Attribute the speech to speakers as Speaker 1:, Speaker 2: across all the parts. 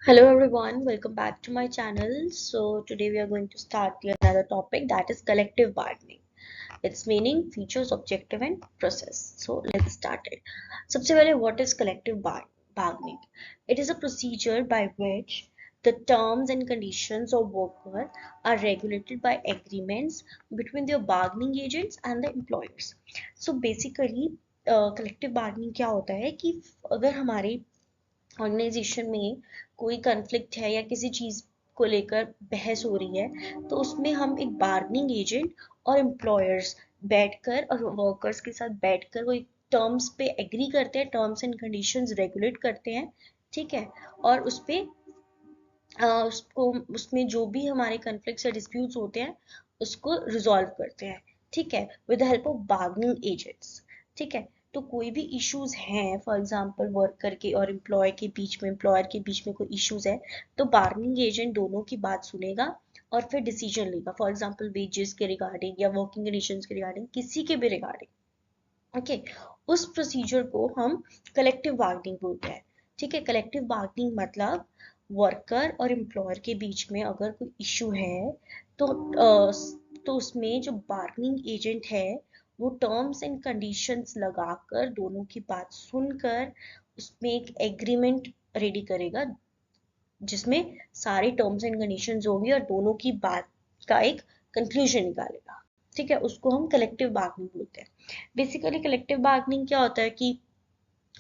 Speaker 1: Hello everyone, welcome back to my channel. So today we are going to start another topic, that is collective bargaining. Its meaning, features, objective and process. So let's start it. सबसे पहले what is collective bargaining? It is a procedure by which the terms and conditions of worker are regulated by agreements between their bargaining agents and the employers. So basically collective bargaining क्या होता है कि अगर हमारी organisation में कोई conflict है या किसी चीज को लेकर बहस हो रही है तो उसमें हम एक बार्गेनिंग एजेंट और एम्प्लॉयर्स बैठकर और वर्कर्स के साथ बैठकर कोई टर्म्स पे एग्री करते हैं, टर्म्स एंड कंडीशंस रेगुलेट करते हैं, ठीक है। और उस पे उसको उसमें जो भी हमारे कॉन्फ्लिक्ट्स या डिस्प्यूट्स होते हैं उसको रिजॉल्व करते हैं, ठीक है, with the help of bargaining agents, ठीक है। तो कोई भी इश्यूज हैं, फॉर एग्जांपल वर्कर के और एम्प्लॉय के बीच में, एम्प्लॉयर के बीच में कोई इश्यूज है तो बार्गेनिंग एजेंट दोनों की बात सुनेगा और फिर डिसीजन लेगा, फॉर एग्जांपल वेजेस के रिगार्डिंग या वर्किंग कंडीशंस के रिगार्डिंग, किसी के भी रिगार्डिंग, ओके। उस प्रोसीजर को हम कलेक्टिव बार्गेनिंग बोलते हैं, ठीक है। कलेक्टिव बार्गेनिंग मतलब वर्कर और एम्प्लॉयर के बीच में अगर कोई इशू है तो उसमें जो बार्गेनिंग एजेंट है वो टर्म्स एंड कंडीशंस लगाकर दोनों की बात सुनकर उसमें एक एग्रीमेंट रेडी करेगा जिसमें सारे टर्म्स एंड कंडीशंस होगी और दोनों की बात का एक कंक्लूजन निकालेगा, ठीक है। उसको हम कलेक्टिव बार्गेनिंग बोलते हैं। बेसिकली कलेक्टिव बार्गेनिंग क्या होता है कि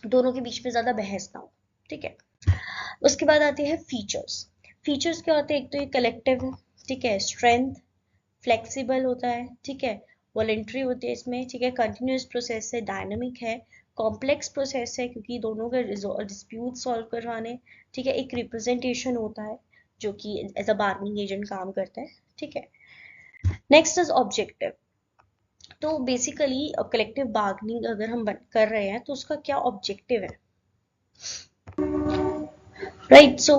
Speaker 1: दोनों के बीच में ज्यादा बहस ना हो, ठीक है। उसके बाद आते हैं फीचर्स। फीचर्स क्या होते हैं? एक तो ये कलेक्टिव है, ठीक है, स्ट्रेंथ, फ्लेक्सिबल होता है, ठीक है, वॉलेंट्री होती है इसमें, ठीक है, कंटिन्यूस प्रोसेस है, डायनामिक है, कॉम्प्लेक्स प्रोसेस है क्योंकि दोनों के डिस्प्यूट सॉल्व करवाने, ठीक है, एक रिप्रेजेंटेशन होता है जो कि एज अ बार्गेनिंग एजेंट काम करता है, ठीक है। Next is objective. तो बेसिकली कलेक्टिव बार्गेनिंग अगर हम कर रहे हैं तो उसका क्या ऑब्जेक्टिव है, राइट। सो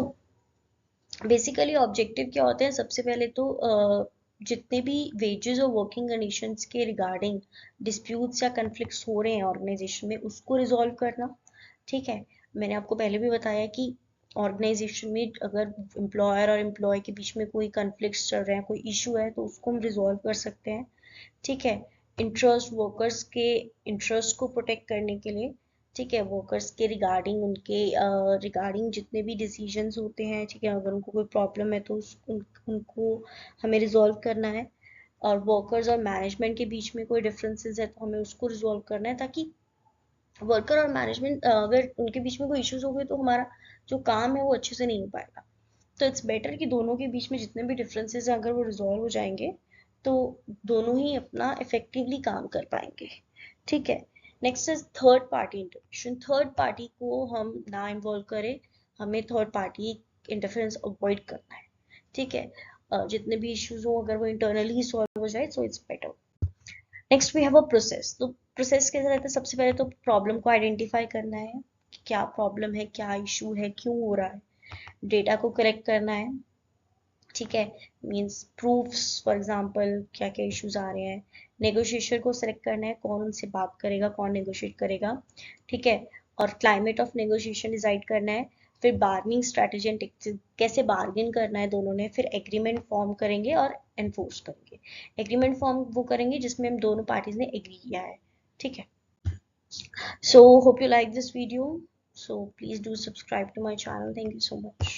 Speaker 1: बेसिकली ऑब्जेक्टिव क्या होते हैं? सबसे पहले तो जितने भी वेजेस और वर्किंग कंडीशंस के रिगार्डिंग डिस्प्यूट्स या कन्फ्लिक्ट्स हो रहे हैं ऑर्गेनाइजेशन में उसको रिजॉल्व करना, ठीक है। मैंने आपको पहले भी बताया कि ऑर्गेनाइजेशन में अगर एम्प्लॉयर और एम्प्लॉय के बीच में कोई कन्फ्लिक्ट्स चल रहे हैं, कोई इशू है तो उसको हम रिजॉल्व कर सकते हैं, ठीक है। इंटरेस्ट, वर्कर्स के इंटरेस्ट को प्रोटेक्ट करने के लिए, ठीक है, वर्कर्स के रिगार्डिंग, उनके रिगार्डिंग जितने भी डिसीजंस होते हैं, ठीक है, अगर उनको कोई प्रॉब्लम है तो उनको हमें रिजॉल्व करना है। और वर्कर्स और मैनेजमेंट के बीच में कोई डिफरेंसेस है तो हमें उसको रिजॉल्व करना है, ताकि वर्कर और मैनेजमेंट अगर उनके बीच में कोई इश्यूज हो गए तो हमारा जो काम है वो अच्छे से नहीं हो पाएगा। तो इट्स बेटर कि दोनों के बीच में जितने भी डिफरेंसेस हैं अगर वो रिजॉल्व हो जाएंगे तो दोनों ही अपना इफेक्टिवली काम कर पाएंगे, ठीक है। Next is third party intervention. Third party को हम ना इन्वॉल्व करें, हमें थर्ड पार्टी इंटरफेरेंस अवॉइड करना है, ठीक है। जितने भी इश्यूज हो अगर वो इंटरनली ही सॉल्व हो जाए so it's better. Next we have a process. तो प्रोसेस कैसे रहता है? सबसे पहले तो प्रॉब्लम को आइडेंटिफाई करना है कि क्या प्रॉब्लम है, क्या इशू है, क्यों हो रहा है, डेटा को कलेक्ट करना है, ठीक है, मीन्स प्रूफ्स, फॉर एग्जांपल क्या क्या इश्यूज आ रहे हैं, नेगोशिएशन को सेलेक्ट करना है, कौन उनसे बात करेगा, कौन नेगोशिएट करेगा, ठीक है, और क्लाइमेट ऑफ नेगोशिएशन डिसाइड करना है, फिर बार्गेनिंग स्ट्रैटेजी एंड कैसे बार्गेन करना है दोनों ने, फिर एग्रीमेंट फॉर्म करेंगे और एनफोर्स करेंगे। एग्रीमेंट फॉर्म वो करेंगे जिसमें हम दोनों पार्टीज ने एग्री किया है, ठीक है। So hope you like this video, so please do subscribe to my channel. Thank you so much.